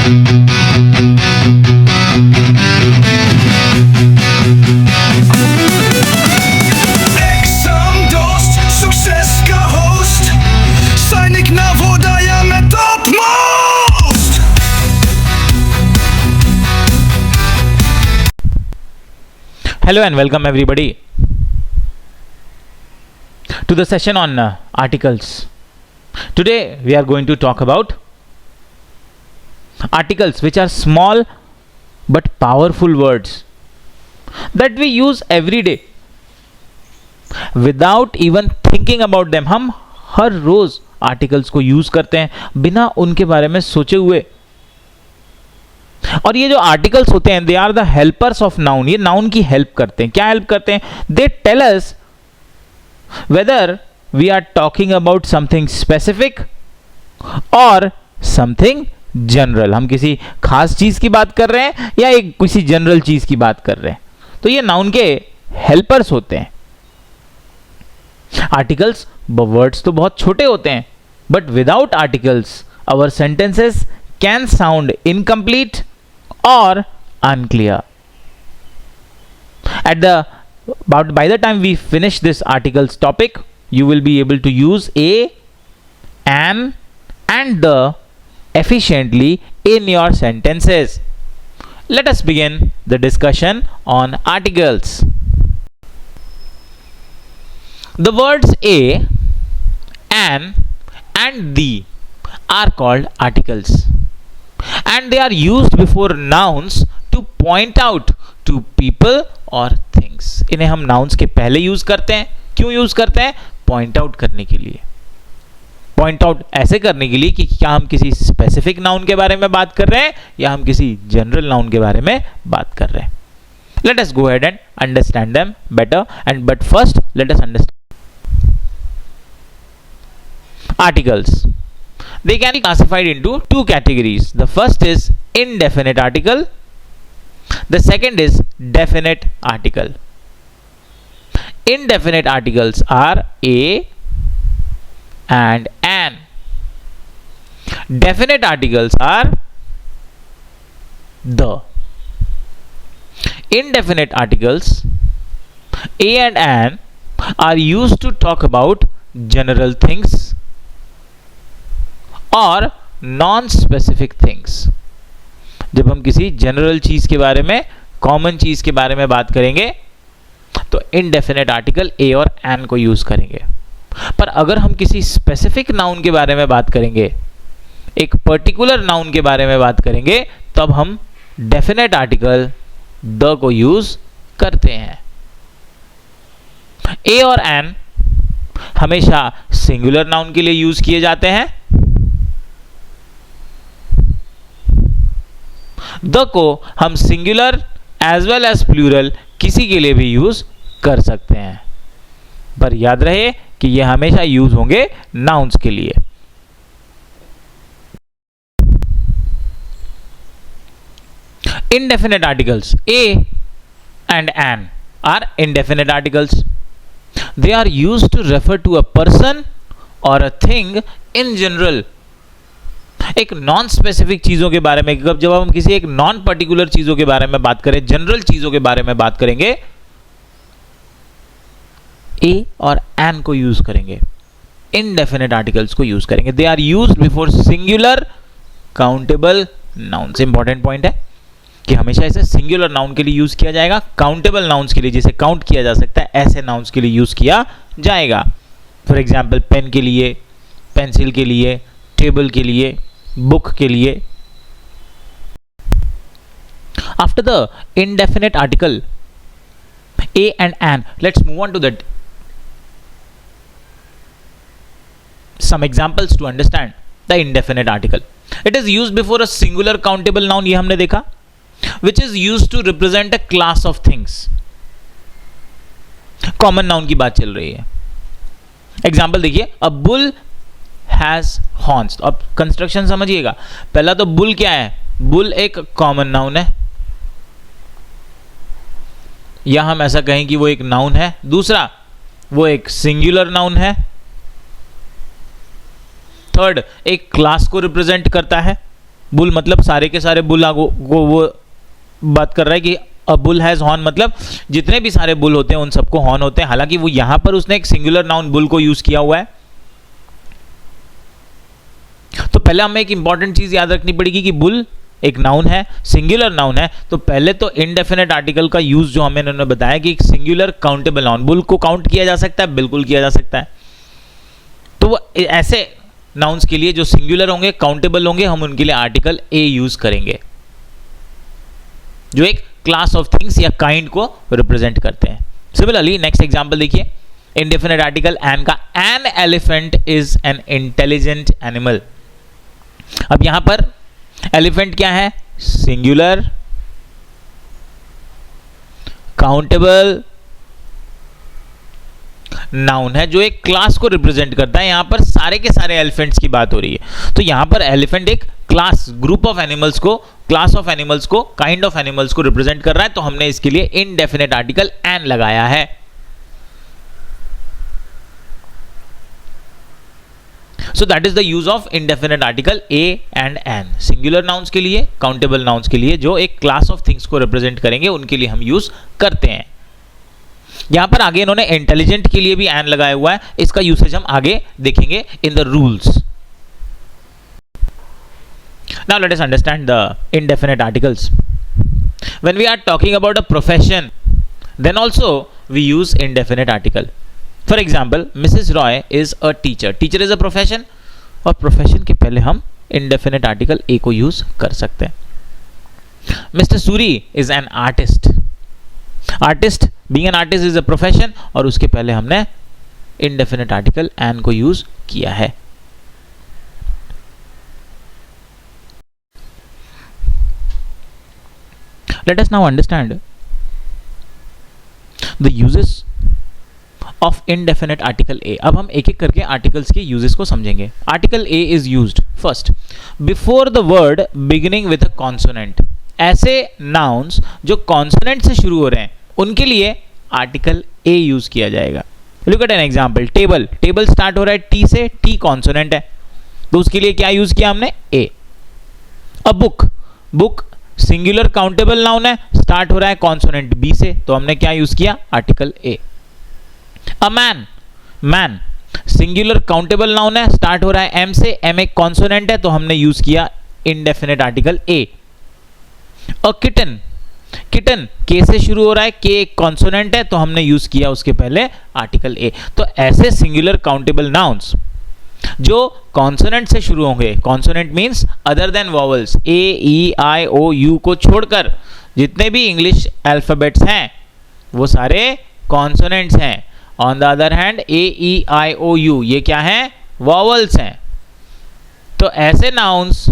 Hello and welcome everybody to the session on articles. Today we are going to talk about articles which are small but powerful words that we use every day without even thinking about them. हम हर रोज articles को use करते हैं बिना उनके बारे में सोचे हुए। और ये जो आर्टिकल्स होते हैं they are the helpers of noun. ये नाउन की हेल्प करते हैं। क्या हेल्प करते हैं? They tell us whether we are talking about something specific और समथिंग जनरल। हम किसी खास चीज की बात कर रहे हैं या एक किसी जनरल चीज की बात कर रहे हैं। तो ये नाउन के हेल्पर्स होते हैं। आर्टिकल्स वर्ड्स तो बहुत छोटे होते हैं but without articles our sentences can sound incomplete or unclear. By the time we finish this articles topic, you will be able to use a, an, and the efficiently in your sentences. Let us begin the discussion on articles. The words a, an, and the are called articles. And they are used before nouns to point out to people or things. इन्हें हम nouns के पहले use करते हैं। क्यों use करते हैं? Point out करने के लिए। पॉइंट आउट ऐसे करने के लिए कि क्या हम किसी स्पेसिफिक नाउन के बारे में बात कर रहे हैं या हम किसी जनरल नाउन के बारे में बात कर रहे हैं। Let us go ahead and understand them better. But first, let us understand articles. They can be classified into two categories. The first is indefinite article. The second is definite article. Indefinite articles are a and an. Definite articles are the. Indefinite articles a and an are used to talk about general things और non specific things. जब हम किसी general चीज के बारे में, common चीज के बारे में बात करेंगे तो इनडेफिनेट आर्टिकल ए और एन को यूज करेंगे। पर अगर हम किसी स्पेसिफिक नाउन के बारे में बात करेंगे, एक पर्टिकुलर नाउन के बारे में बात करेंगे, तब हम डेफिनेट आर्टिकल द को यूज करते हैं। ए और एन हमेशा सिंगुलर नाउन के लिए यूज किए जाते हैं। द को हम singular as well as plural किसी के लिए भी यूज कर सकते हैं। पर याद रहे कि यह हमेशा यूज होंगे नाउन्स के लिए। Indefinite articles a and an are indefinite articles. They are used to refer to a person or a thing in general. एक नॉन स्पेसिफिक चीजों के बारे में, जब हम किसी एक नॉन पर्टिकुलर चीजों के बारे में बात करें, जनरल चीजों के बारे में बात करेंगे, ए और एन को यूज करेंगे, इनडेफिनेट आर्टिकल्स को यूज करेंगे। They are used before singular countable nouns. Important point है कि हमेशा इसे सिंगुलर नाउन के लिए यूज किया जाएगा। काउंटेबल नाउन्स के लिए, जिसे काउंट किया जा सकता है, ऐसे नाउन्स के लिए यूज किया जाएगा। फॉर एग्जाम्पल पेन के लिए, पेंसिल के लिए, टेबल के लिए, बुक के लिए। After the indefinite article a and an, let's move on to the some examples to understand the indefinite article. It is used before a singular countable noun, ये हमने देखा, which is used to represent a class of things. Common noun की बात चल रही है। Example देखिए, a bull has horns. अब कंस्ट्रक्शन समझिएगा। पहला तो बुल क्या है? बुल एक कॉमन नाउन है, या हम ऐसा कहें कि वो एक नाउन है। दूसरा, वो एक सिंगुलर नाउन है। थर्ड, एक क्लास को रिप्रेजेंट करता है। बुल मतलब सारे के सारे बुल को वो बात कर रहा है कि अ बुल हैज हॉर्न, मतलब जितने भी सारे बुल होते हैं उन सबको हॉर्न होते हैं। हालांकि वो यहां पर उसने एक सिंगुलर नाउन बुल को यूज किया हुआ है। तो पहले हमें एक इंपॉर्टेंट चीज याद रखनी पड़ेगी कि बुल एक नाउन है, सिंगुलर नाउन है। तो पहले तो इनडेफिनेट आर्टिकल का यूज जो हमें इन्होंने बताया कि एक सिंगुलर काउंटेबल नाउन, बुल को काउंट किया जा सकता है, बिल्कुल किया जा सकता है। तो वो ऐसे नाउन्स के लिए जो सिंगुलर होंगे, काउंटेबल होंगे, हम उनके लिए आर्टिकल ए यूज करेंगे, जो एक क्लास ऑफ थिंग्स या काइंड को रिप्रेजेंट करते हैं। सिमिलरली नेक्स्ट एग्जांपल देखिए, इंडेफिनेट आर्टिकल एन का, an elephant is an intelligent animal. अब यहां पर एलिफेंट क्या है? सिंगुलर, काउंटेबल नाउन है जो एक क्लास को रिप्रेजेंट करता है। यहां पर सारे के सारे एलिफेंट्स की बात हो रही है। तो यहां पर एलिफेंट एक क्लास, ग्रुप ऑफ एनिमल्स को, क्लास ऑफ एनिमल्स को, काइंड ऑफ एनिमल्स को रिप्रेजेंट कर रहा है। तो हमने इसके लिए इनडेफिनेट आर्टिकल एन लगाया है। So that is the use of indefinite article a and an, singular nouns के लिए, काउंटेबल नाउन्स के लिए, जो एक क्लास ऑफ थिंग्स को रिप्रेजेंट करेंगे, उनके लिए हम यूज करते हैं। यहां पर आगे इन्होंने इंटेलिजेंट के लिए भी एन लगाया हुआ है, इसका यूसेज हम आगे देखेंगे in the rules. Now let us understand the indefinite articles. When we are talking about a profession, then also we use indefinite article. For example, Mrs. Roy is a teacher. Teacher is a profession, और profession के पहले हम indefinite article a को use कर सकते हैं। Mr. Suri is an artist. Artist, being an artist is a profession, और उसके पहले हमने indefinite article an को use किया है। Let us now understand the uses of indefinite article a. अब हम एक एक करके आर्टिकल्स के यूजेस को समझेंगे। Article a is used first before the word beginning with a consonant. ऐसे nouns जो consonant से शुरू हो रहे हैं उनके लिए आर्टिकल a यूज किया जाएगा। Look at an example. Table, table start हो रहा है t से, t consonant है, तो उसके लिए क्या यूज किया हमने? a. अब book, book singular countable noun है, स्टार्ट हो रहा है कॉन्सोनेंट बी से, तो हमने क्या यूज किया? Article a. A man, man singular countable noun है, स्टार्ट हो रहा है एम से, एम एक कॉन्सोनेंट है, तो हमने यूज किया indefinite article a. A kitten, kitten के से शुरू हो रहा है, के एक कॉन्सोनेंट है, तो हमने यूज किया उसके पहले आर्टिकल ए। तो ऐसे सिंगुलर काउंटेबल नाउन्स जो कॉन्सोनेंट से शुरू होंगे, consonant means other than vowels, A E I O U को छोड़कर जितने भी इंग्लिश अल्फाबेट्स हैं वो सारे कॉन्सोनेंट्स हैं। On the other hand A E I O U ये क्या है? वॉवल्स हैं। तो ऐसे नाउन्स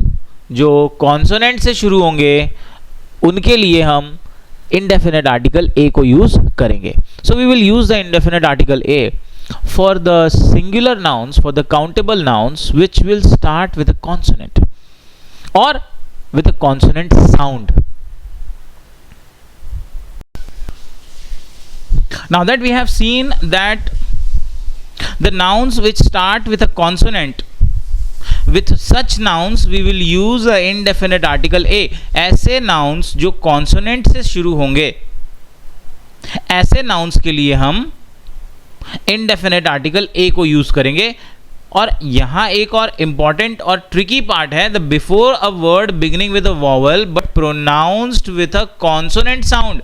जो कॉन्सोनेंट से शुरू होंगे उनके लिए हम indefinite article a को यूज करेंगे। So we will use the indefinite article a for the singular nouns, for the countable nouns which will start with a consonant or with a consonant sound. Now that we have seen that the nouns which start with a consonant, with such nouns we will use a indefinite article a. ऐसे nouns जो consonant से शुरू होंगे ऐसे nouns के लिए हम indefinite article a को यूज करेंगे। और यहां एक और इंपॉर्टेंट और ट्रिकी पार्ट है, the before a word beginning with a vowel but pronounced with a consonant sound,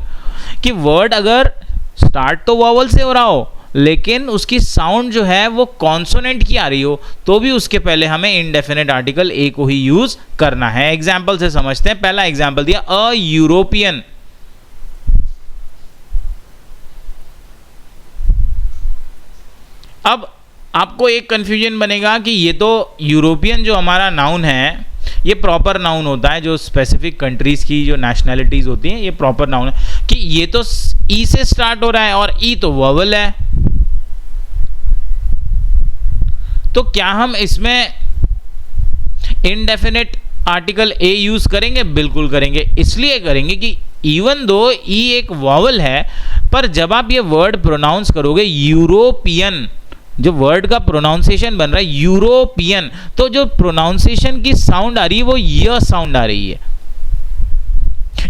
कि वर्ड अगर स्टार्ट तो वॉवल से हो रहा हो लेकिन उसकी साउंड जो है वो कॉन्सोनेंट की आ रही हो, तो भी उसके पहले हमें इनडेफिनेट आर्टिकल ए को ही यूज करना है। एग्जाम्पल से समझते हैं। पहला एग्जाम्पल दिया, अ यूरोपियन। अब आपको एक कंफ्यूजन बनेगा कि ये तो यूरोपियन जो हमारा नाउन है ये प्रॉपर नाउन होता है, जो स्पेसिफिक कंट्रीज की जो नेशनैलिटीज होती हैं ये प्रॉपर नाउन है, कि ये तो ई से स्टार्ट हो रहा है और ई तो वोवेल है, तो क्या हम इसमें इनडेफिनेट आर्टिकल ए यूज करेंगे? बिल्कुल करेंगे। इसलिए करेंगे कि इवन दो ई एक वोवेल है पर जब आप ये वर्ड प्रोनाउंस करोगे यूरोपियन, जो वर्ड का प्रोनाउंसिएशन बन रहा है यूरोपियन, तो जो प्रोनाउंसिएशन की साउंड आ रही है वो य साउंड आ रही है,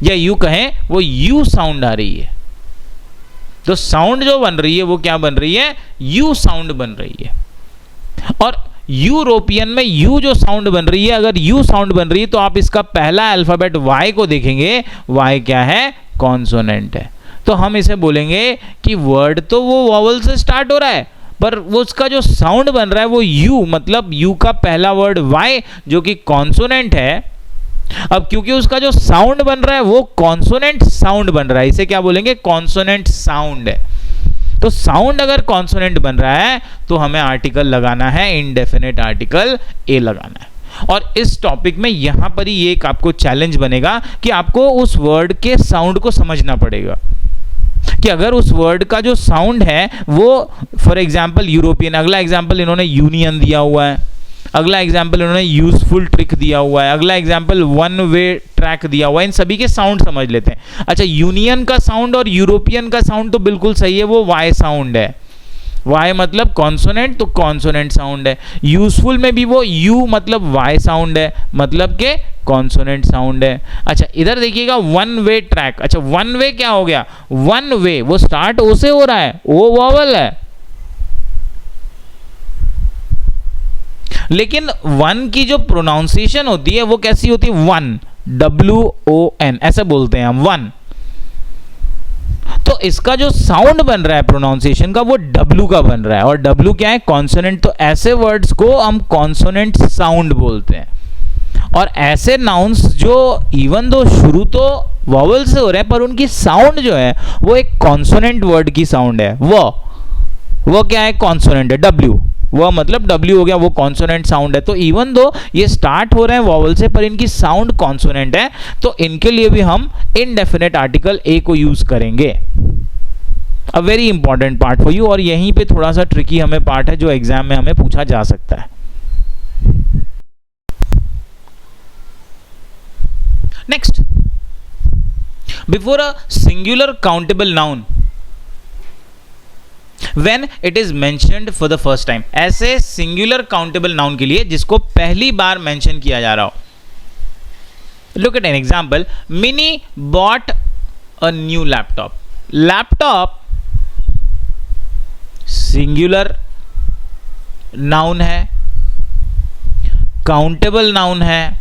या यू कहें वो यू साउंड आ रही है। तो साउंड जो बन रही है वो क्या बन रही है, यू साउंड बन रही है। और यूरोपियन में यू जो साउंड बन रही है, अगर यू साउंड बन रही है तो आप इसका पहला अल्फाबेट वाई को देखेंगे, वाई क्या है, कॉन्सोनेंट है। तो हम इसे बोलेंगे कि वर्ड तो वो वॉवल से स्टार्ट हो रहा है पर वो उसका जो साउंड बन रहा है वो यू, मतलब यू का पहला वर्ड वाई जो कि कॉन्सोनेंट है। अब क्योंकि उसका जो साउंड बन रहा है वो कॉन्सोनेंट साउंड बन रहा है, इसे क्या बोलेंगे, कॉन्सोनेंट साउंड है। तो साउंड अगर कॉन्सोनेंट बन रहा है तो हमें आर्टिकल लगाना है, इंडेफिनेट आर्टिकल ए लगाना है। और इस टॉपिक में यहां पर ही एक आपको चैलेंज बनेगा कि आपको उस वर्ड के साउंड को समझना पड़ेगा कि अगर उस वर्ड का जो साउंड है वो फॉर एग्जाम्पल यूरोपियन, अगला एग्जाम्पल इन्होंने यूनियन दिया हुआ है, अगला एग्जाम्पल इन्होंने यूजफुल ट्रिक दिया हुआ है, अगला एग्जाम्पल वन वे ट्रैक दिया हुआ है, इन सभी के साउंड समझ लेते हैं। अच्छा, यूनियन का साउंड और यूरोपियन का साउंड तो बिल्कुल सही है, वो वाई साउंड है, वाई मतलब कॉन्सोनेंट, तो कॉन्सोनेंट साउंड है। यूजफुल में भी वो यू मतलब वाई साउंड है, मतलब के कॉन्सोनेंट साउंड है। अच्छा इधर देखिएगा वन वे ट्रैक, अच्छा वन वे क्या हो गया, वन वे वो स्टार्ट ओ से हो रहा है, ओ वॉवल है, लेकिन वन की जो प्रोनाउंसिएशन होती है वो कैसी होती है, वन, WON ऐसे बोलते हैं हम, वन। तो इसका जो साउंड बन रहा है प्रोनाउंसिएशन का वो W का बन रहा है, और W क्या है, कॉन्सोनेंट। तो ऐसे वर्ड्स को हम कॉन्सोनेंट साउंड बोलते हैं। और ऐसे नाउन्स जो इवन दो शुरू तो वॉवल से हो रहे हैं पर उनकी साउंड जो है वो एक कॉन्सोनेंट वर्ड की साउंड है, वो क्या है, कॉन्सोनेंट है, W, वह मतलब W हो गया, वो कॉन्सोनेंट साउंड है। तो इवन दो ये स्टार्ट हो रहे हैं वॉवल से पर इनकी साउंड कॉन्सोनेंट है, तो इनके लिए भी हम इनडेफिनेट आर्टिकल ए को यूज करेंगे। A very important part for you, और यहीं पे थोड़ा सा ट्रिकी हमें पार्ट है जो एग्जाम में हमें पूछा जा सकता है। Next, before a singular countable noun when it is mentioned for the first time, ऐसे सिंगुलर काउंटेबल नाउन के लिए जिसको पहली बार मेंशन किया जा रहा हो। Look at an example, mini bought a new laptop. Laptop singular noun है, काउंटेबल नाउन है,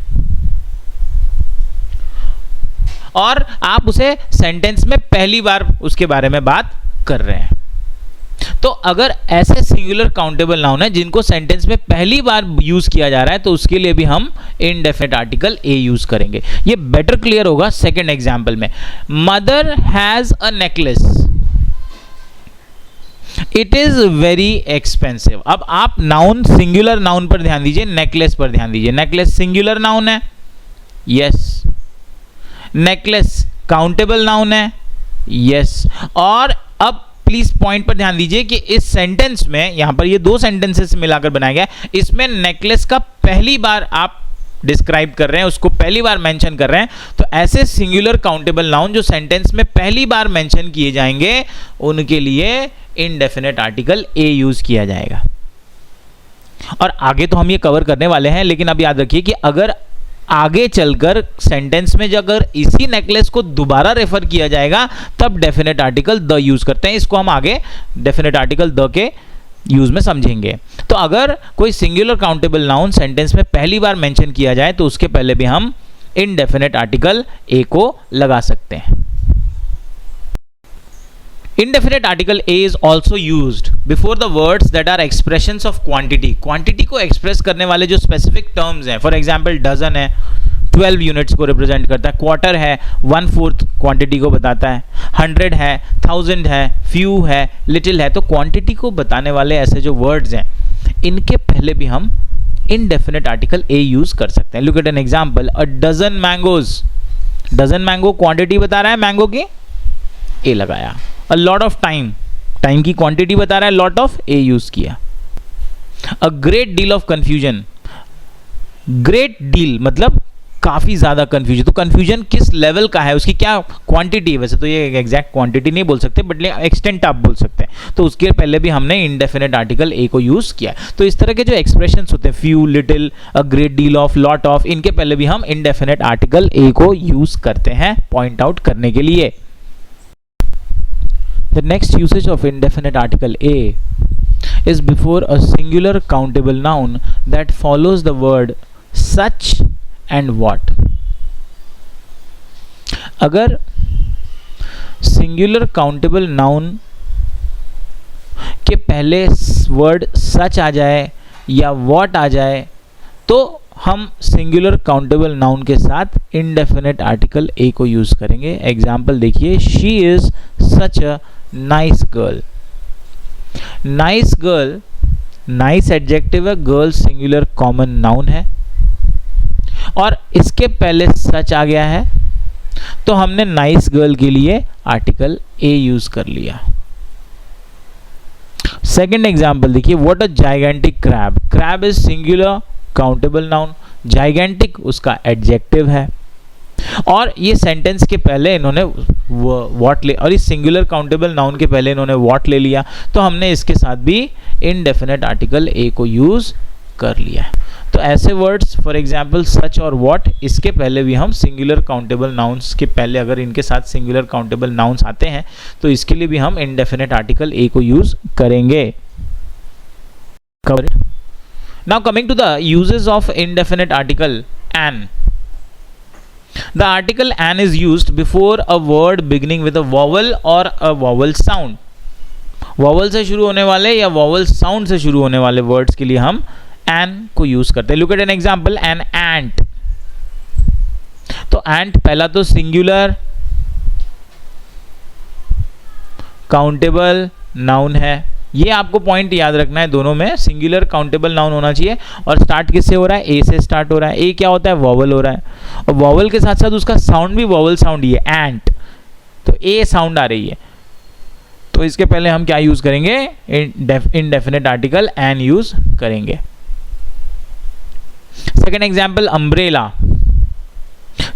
और आप उसे सेंटेंस में पहली बार उसके बारे में बात कर रहे हैं। तो अगर ऐसे सिंगुलर काउंटेबल नाउन है जिनको सेंटेंस में पहली बार यूज किया जा रहा है तो उसके लिए भी हम इनडेफिनेट आर्टिकल ए यूज करेंगे। ये बेटर क्लियर होगा सेकंड एग्जांपल में। Mother has a necklace, it is very expensive. अब आप नाउन सिंगुलर नाउन पर ध्यान दीजिए, नेकलेस पर ध्यान दीजिए। नेकलेस सिंगुलर नाउन है, यस। नेकलेस काउंटेबल नाउन है, यस। और अब प्लीज पॉइंट पर ध्यान दीजिए कि इस सेंटेंस में, यहां पर ये दो सेंटेंसेस मिलाकर बनाया गया, इसमें नेकलेस का पहली बार आप डिस्क्राइब कर रहे हैं, उसको पहली बार मेंशन कर रहे हैं। तो ऐसे सिंगुलर काउंटेबल नाउन जो सेंटेंस में पहली बार मेंशन किए जाएंगे उनके लिए इनडेफिनेट आर्टिकल ए यूज किया जाएगा। और आगे तो हम ये कवर करने वाले हैं, लेकिन अब याद रखिए कि अगर आगे चलकर सेंटेंस में जब अगर इसी नेकलेस को दोबारा रेफर किया जाएगा तब डेफिनेट आर्टिकल द यूज करते हैं। इसको हम आगे डेफिनेट आर्टिकल द के यूज में समझेंगे। तो अगर कोई सिंगुलर काउंटेबल नाउन सेंटेंस में पहली बार मेंशन किया जाए तो उसके पहले भी हम इनडेफिनेट आर्टिकल ए को लगा सकते हैं। Indefinite article A is also used before the words that are expressions of quantity. Quantity को express करने वाले जो specific terms हैं, for example dozen है, 12 units को represent करता है, quarter है 1/4 quantity को बताता है, 100 है, 1000 है, few है, little है। तो quantity को बताने वाले ऐसे जो words हैं इनके पहले भी हम indefinite article A use कर सकते हैं। Look at an example, a dozen mangoes. dozen mango quantity बता रहा है mango की, A लगाया। A lot of time, time की क्वांटिटी बता रहा है, lot of A यूज किया। A great deal of confusion, great deal मतलब काफ़ी ज़्यादा कन्फ्यूजन। तो कन्फ्यूजन किस लेवल का है, उसकी क्या क्वांटिटी है, वैसे तो ये एग्जैक्ट क्वांटिटी नहीं बोल सकते बट एक्सटेंट आप बोल सकते हैं। तो उसके पहले भी हमने इंडेफिनेट आर्टिकल ए को यूज़ किया है। तो इस तरह के जो एक्सप्रेशंस होते हैं, few, little, a great deal of, lot of, इनके पहले भी हम इंडेफिनेट आर्टिकल ए को यूज़ करते हैं पॉइंट आउट करने के लिए। The next usage of indefinite article a is before a singular countable noun that follows the word such and what। अगर सिंगुलर काउंटेबल नाउन के पहले वर्ड सच आ जाए या वॉट आ जाए तो हम सिंगुलर काउंटेबल नाउन के साथ इंडेफिनेट आर्टिकल ए को यूज करेंगे। एग्जाम्पल देखिए, she is such a nice girl. Nice girl, nice adjective है, गर्ल सिंगुलर कॉमन नाउन है और इसके पहले सच आ गया है तो हमने नाइस गर्ल के लिए आर्टिकल ए यूज कर लिया। सेकेंड एग्जाम्पल देखिए, what a gigantic crab. Crab is singular countable noun, gigantic उसका एडजेक्टिव है और ये सेंटेंस के पहले इन्होंने वॉट ले, और इस सिंगुलर काउंटेबल नाउन के पहले इन्होंने वॉट ले लिया तो हमने इसके साथ भी इनडेफिनेट आर्टिकल ए को यूज कर लिया है। तो ऐसे वर्ड्स फॉर एग्जांपल सच और वॉट, इसके पहले भी हम सिंगुलर काउंटेबल नाउन्स के पहले अगर इनके साथ सिंगुलर काउंटेबल नाउन्स आते हैं तो इसके लिए भी हम इनडेफिनेट आर्टिकल ए को यूज करेंगे। Cover. Now coming to the usages of indefinite article an. The article an is used before a word beginning with a vowel or a vowel sound। vowel से शुरू होने वाले या vowel sound से शुरू होने वाले words के लिए हम an को यूज करते हैं। Look at an example, an ant। तो ant पहला तो सिंगुलर काउंटेबल नाउन है, ये आपको पॉइंट याद रखना है, दोनों में सिंगुलर काउंटेबल नाउन होना चाहिए और स्टार्ट किससे हो रहा है, ए से स्टार्ट हो रहा है। ए क्या होता है, वॉवल हो रहा है और वॉवल के साथ साथ उसका साउंड भी वॉवल साउंड ही है, एंट, तो ए साउंड आ रही है तो इसके पहले हम क्या यूज करेंगे, इनडेफिनेट आर्टिकल एन यूज करेंगे। Second example, umbrella,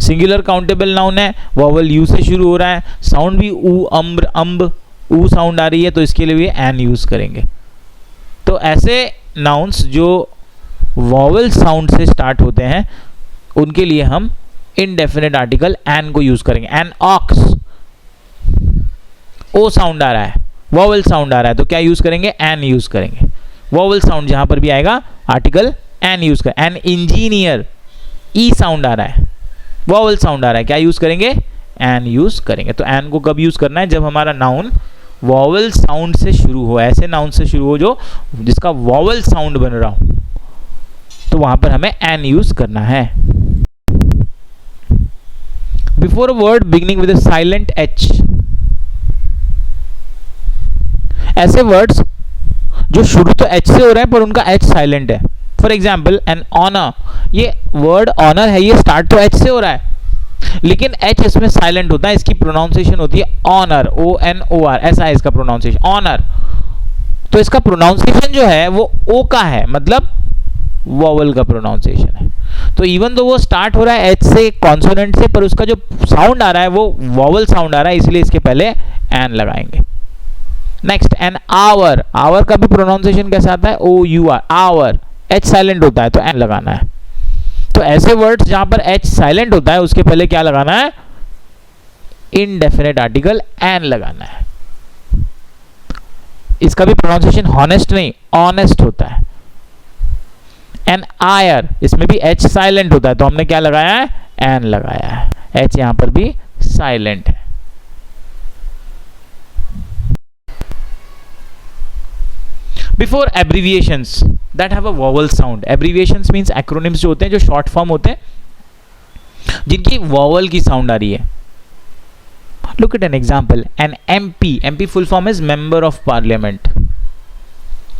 singular countable noun है, वॉवल यू से शुरू हो रहा है, साउंड भी ऊ, अम्ब्र, अम्ब, ऊ साउंड आ रही है तो इसके लिए भी एन यूज करेंगे। तो ऐसे नाउन्स जो वॉवल साउंड से स्टार्ट होते हैं उनके लिए हम इनडेफिनेट आर्टिकल एन को यूज करेंगे। एन ऑक्स, ओ साउंड आ रहा है, वॉवल साउंड आ रहा है तो क्या यूज करेंगे, एन यूज करेंगे। वॉवल साउंड जहां पर भी आएगा आर्टिकल एन यूज कर। एन इंजीनियर, ई साउंड आ रहा है, वॉवल साउंड आ रहा है, क्या यूज करेंगे, एन यूज करेंगे। तो एन को कब यूज करना है, जब हमारा नाउन वॉवल साउंड से शुरू हो, ऐसे नाउन से शुरू हो जो जिसका वॉवल साउंड बन रहा हो तो वहां पर हमें एन यूज करना है। Before a word beginning with a silent H, ऐसे वर्ड्स जो शुरू तो एच से हो रहे हैं पर उनका एच साइलेंट है। फॉर एग्जाम्पल एन ऑनर, ये वर्ड ऑनर है, ये स्टार्ट तो एच से हो रहा है लेकिन एच इसमें साइलेंट होता है, इसकी प्रोनाउंसिएशन होती है honour, O N O R, ऐसा है इसका प्रोनाउंसिएशन, ऑनर। तो इसका प्रोनाउंसिएशन जो है वो ओ का है, मतलब वॉवल का प्रोनाउंसिएशन है। तो इवन दो वो स्टार्ट हो रहा है एच से, कॉन्सोनेंट से, पर उसका जो साउंड आ रहा है वो वॉवल साउंड आ रहा है, इसलिए इसके पहले एन लगाएंगे। नेक्स्ट एन आवर, आवर का भी प्रोनाउंसिएशन कैसा आता है, O U R, our, H silent होता है तो एन लगाना है। तो ऐसे वर्ड्स जहां पर एच साइलेंट होता है उसके पहले क्या लगाना है, इनडेफिनेट आर्टिकल एन लगाना है। इसका भी प्रोनाउंसिएशन हॉनेस्ट नहीं ऑनेस्ट होता है। एन आयर, इसमें भी एच साइलेंट होता है तो हमने क्या लगाया है, एन लगाया है, एच यहां पर भी साइलेंट है। Before abbreviations that have a vowel sound, abbreviations means acronyms जो होते हैं, जो शॉर्ट फॉर्म होते हैं जिनकी वॉवल की साउंड आ रही है। Look at an example, an MP, MP full form is member of parliament,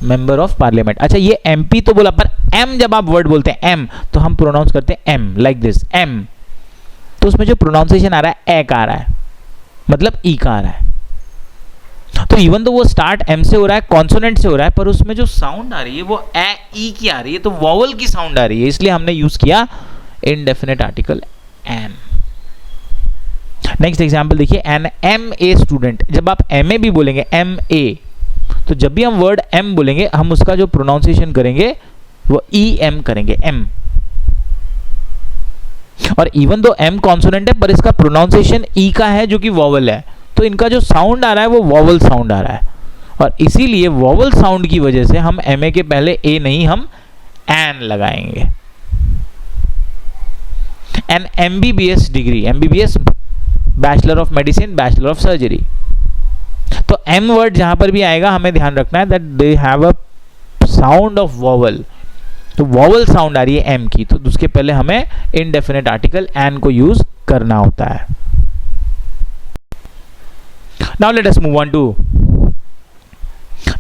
member of parliament. अच्छा ये एमपी तो बोला, पर एम जब आप वर्ड बोलते हैं एम तो हम प्रोनाउंस करते हैं एम लाइक दिस, एम, तो उसमें जो प्रोनाउंसिएशन आ रहा है ए का आ रहा है, मतलब ई का आ रहा है। तो इवन तो वो स्टार्ट एम से हो रहा है, कॉन्सोनेंट से हो रहा है, पर उसमें जो साउंड आ रही है वो ए ई की आ रही है, तो वॉवल की साउंड आ रही है, इसलिए हमने यूज किया indefinite article an. Next example देखिए, एन एम ए स्टूडेंट. जब आप एम ए भी बोलेंगे, एम ए, तो जब भी हम वर्ड एम बोलेंगे हम उसका जो प्रोनाउंसिएशन करेंगे वो ई एम करेंगे, एम. और इवन दो एम कॉन्सोनेंट है पर इसका प्रोनाउंसिएशन ई का है जो कि वॉवल है, तो इनका जो साउंड आ रहा है वो वॉवल साउंड आ रहा है. और इसीलिए वॉवल साउंड की वजह से हम एम ए के पहले ए नहीं, हम एन लगाएंगे. An MBBS degree, MBBS bachelor of medicine, bachelor of surgery. तो एम वर्ड जहां पर भी आएगा हमें ध्यान रखना है that they have a sound of vowel. तो वॉवल साउंड आ रही है एम की, तो उसके पहले हमें इनडेफिनेट आर्टिकल एन को यूज करना होता है. Now let us move on to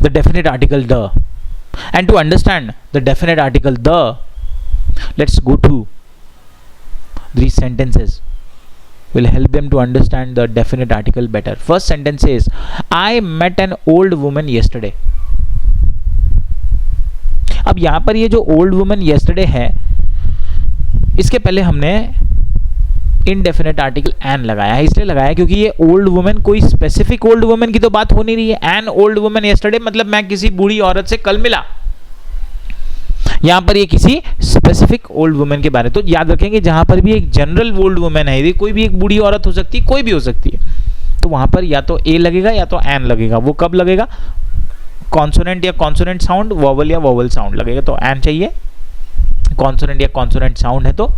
the definite article the. And to understand the definite article the, let's go to these sentences. Will help them to understand the definite article better. First sentence says, I met an old woman yesterday. अब यहां पर ये जो old woman yesterday है, इसके पहले हमने indefinite article an लगाया है. इसलिए लगाया क्योंकि ये old woman कोई specific old woman की तो बात हो नहीं रही है. An old woman yesterday मतलब मैं किसी बूढ़ी औरत से कल मिला. यहां पर ये किसी स्पेसिफिक ओल्ड वुमेन के बारे में. तो याद रखेंगे जहां पर भी एक जनरल ओल्ड वुमेन है, यदि कोई भी एक बूढ़ी औरत हो सकती है, कोई भी हो सकती है, तो वहां पर या तो ए लगेगा या तो एन लगेगा. वो कब लगेगा? कॉन्सोनेंट या कॉन्सोनेंट साउंड, वॉवल या वॉवल साउंड लगेगा तो एन चाहिए. कॉन्सोनेंट या कॉन्सोनेंट साउंड है तो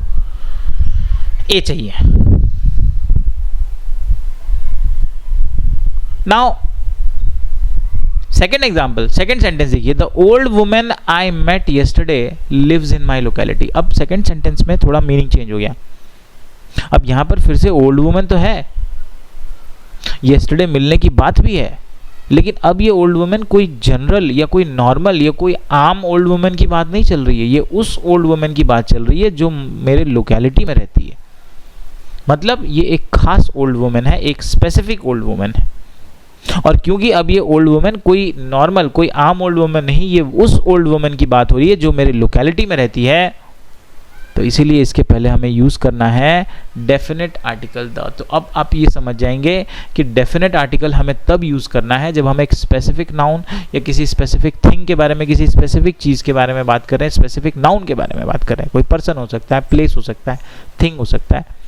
ए चाहिए. Now second example, second sentence देखिए, the old women I met yesterday lives in my locality. अब सेकेंड सेंटेंस में थोड़ा मीनिंग चेंज हो गया. अब यहां पर फिर से ओल्ड वुमेन तो है, येस्टरडे मिलने की बात भी है, लेकिन अब ये ओल्ड वुमेन कोई जनरल या कोई नॉर्मल या कोई आम ओल्ड वुमेन की बात नहीं चल रही है. ये उस ओल्ड वुमेन की बात चल रही है जो मेरे लोकेलिटी में रहती है. मतलब ये एक खास ओल्ड वुमेन है, एक स्पेसिफिक ओल्ड वुमेन है. और क्योंकि अब ये ओल्ड वुमेन कोई नॉर्मल, कोई आम ओल्ड वुमेन नहीं, ये उस ओल्ड वुमेन की बात हो रही है जो मेरे लोकेलिटी में रहती है, तो इसीलिए इसके पहले हमें यूज करना है डेफिनेट आर्टिकल द. तो अब आप ये समझ जाएंगे कि डेफिनेट आर्टिकल हमें तब यूज करना है जब हम एक स्पेसिफिक नाउन या किसी स्पेसिफिक थिंग के बारे में, किसी स्पेसिफिक चीज के बारे में बात कर रहे हैं, स्पेसिफिक नाउन के बारे में बात कर रहे हैं. कोई पर्सन हो सकता है, प्लेस हो सकता है, थिंग हो सकता है.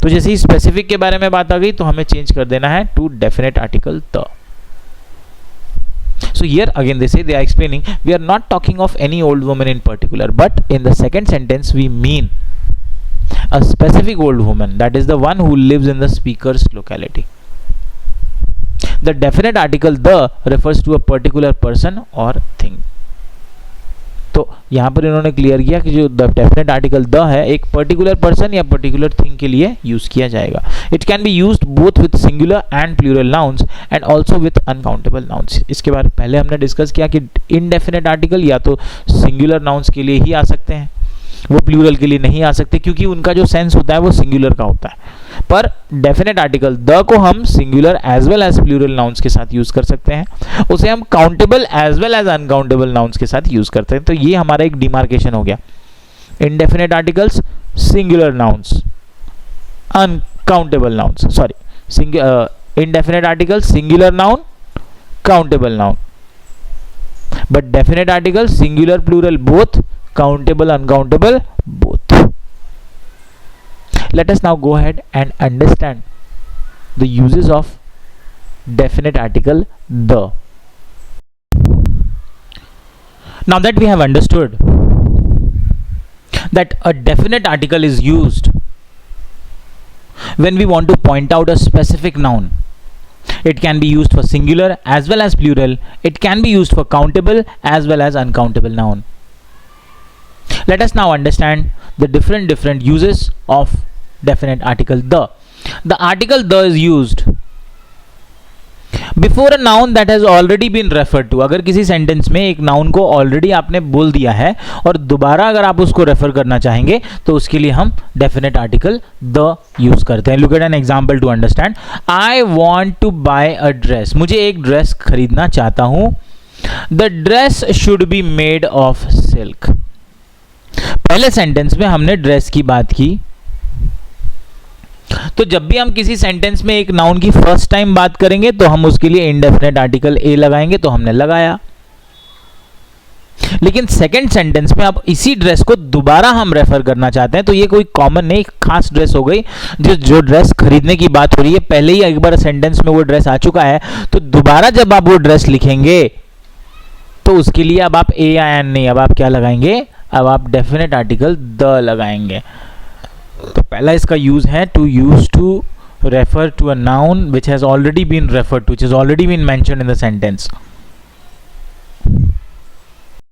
तो जैसे ही स्पेसिफिक के बारे में बात आ गई तो हमें चेंज कर देना है to definite article the. So here again they say, they are explaining, we are not talking of any old woman in particular, but in the second sentence we mean a specific old woman, that is the one who lives in the speaker's locality. The definite article the refers to a particular person or thing. तो यहाँ पर इन्होंने clear किया कि जो definite article the है एक particular person या पर्टिकुलर थिंग के लिए यूज किया जाएगा. It can be used both with singular and plural nouns and also with uncountable nouns. इसके बारे में पहले हमने डिस्कस किया कि इनडेफिनेट आर्टिकल या तो सिंगुलर नाउन्स के लिए ही आ सकते हैं, वो प्लूरल के लिए नहीं आ सकते क्योंकि उनका जो सेंस होता है वो सिंगुलर का होता है. पर डेफिनेट आर्टिकल द को हम singular as well as plural nouns के साथ यूज कर सकते हैं. उसे हम countable as well as uncountable nouns के साथ यूज करते हैं. तो ये हमारा एक डिमार्केशन हो गया. Indefinite articles, singular nouns, uncountable nouns, sorry, indefinite article, singular noun, countable noun. But definite article, singular plural both, countable uncountable both. Let us now go ahead and understand the uses of definite article the. Now that we have understood that a definite article is used when we want to point out a specific noun, it can be used for singular as well as plural. It can be used for countable as well as uncountable noun. Let us now understand the different uses of definite article the. The article the is used before a noun that has already been referred to. अगर किसी sentence में एक noun को already आपने बोल दिया है और दोबारा अगर आप उसको रेफर करना चाहेंगे तो उसके लिए हम डेफिनेट आर्टिकल द यूज करते हैं. Look at an example to understand. I want to buy a dress. मुझे एक ड्रेस खरीदना चाहता हूं. The dress should be made of silk. पहले सेंटेंस में हमने ड्रेस की बात की, तो जब भी हम किसी सेंटेंस में एक नाउन की फर्स्ट टाइम बात करेंगे तो हम उसके लिए इंडेफिनेट आर्टिकल ए लगाएंगे, तो हमने लगाया। लेकिन सेकंड सेंटेंस में अब इसी ड्रेस को दोबारा हम रेफर करना चाहते हैं, तो ये कोई कॉमन नहीं, खास ड्रेस हो गई, जो ड्रेस खरीदने की बात हो रही है, पहले ही एक बार सेंटेंस में वो ड्रेस आ चुका है, तो दोबारा जब आप वो ड्रेस लिखेंगे तो उसके लिए अब आप ए या एन नहीं, अब आप क्या लगाएंगे, अब आप डेफिनेट आर्टिकल द लगाएंगे। तो पहला इसका यूज है to refer to a noun which has already been referred to, which has already been mentioned in the sentence.